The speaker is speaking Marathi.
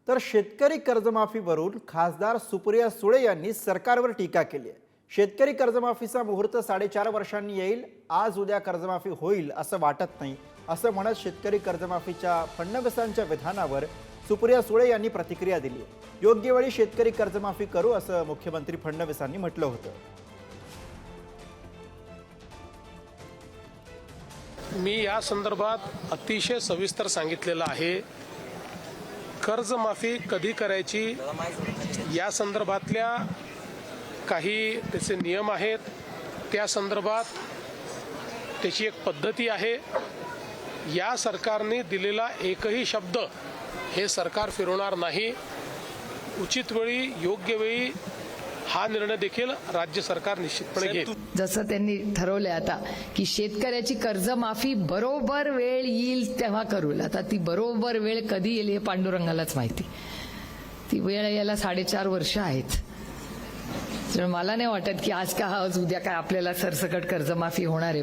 तर शेतकरी कर्जमाफीवरून खासदार सुप्रिया सुळे यांनी सरकारवर टीका केली आहे। शेतकरी कर्जमाफीचा मुहूर्त 4.5 वर्षांनी येईल, आज उद्या कर्जमाफी होईल असं वाटत नाही असं म्हणत शेतकरी कर्जमाफीच्या फडणवीसांच्या विधानावर सुप्रिया सुळे यांनी प्रतिक्रिया दिली आहे। योग्य वेळी शेतकरी कर्जमाफी करू असं मुख्यमंत्री फडणवीसांनी म्हटलं होतं। मी या संदर्भात अतिशय सविस्तर सांगितलेलं आहे। कर्जमाफी कधी करायची या संदर्भातल्या काही त्याचे नियम आहेत, त्या संदर्भात त्याची एक पद्धती आहे। या सरकारने दिलेला एकही शब्द हे सरकार फिरवणार नाही। उचित वेळी योग्य वेळी हा निर्णय देखील राज्य सरकार निश्चितपणे घेईल। जसं त्यांनी ठरवलंय आता की शेतकऱ्याची कर्जमाफी बरोबर वेळ येईल तेव्हा करू। आता ती बरोबर वेळ कधी येईल हे पांडुरंगालाच माहिती। ती वेळ यायला 4.5 वर्ष आहेत। तर मला नाही वाटत की आज का आज उद्या काय आपल्याला सरसकट कर्जमाफी होणार आहे।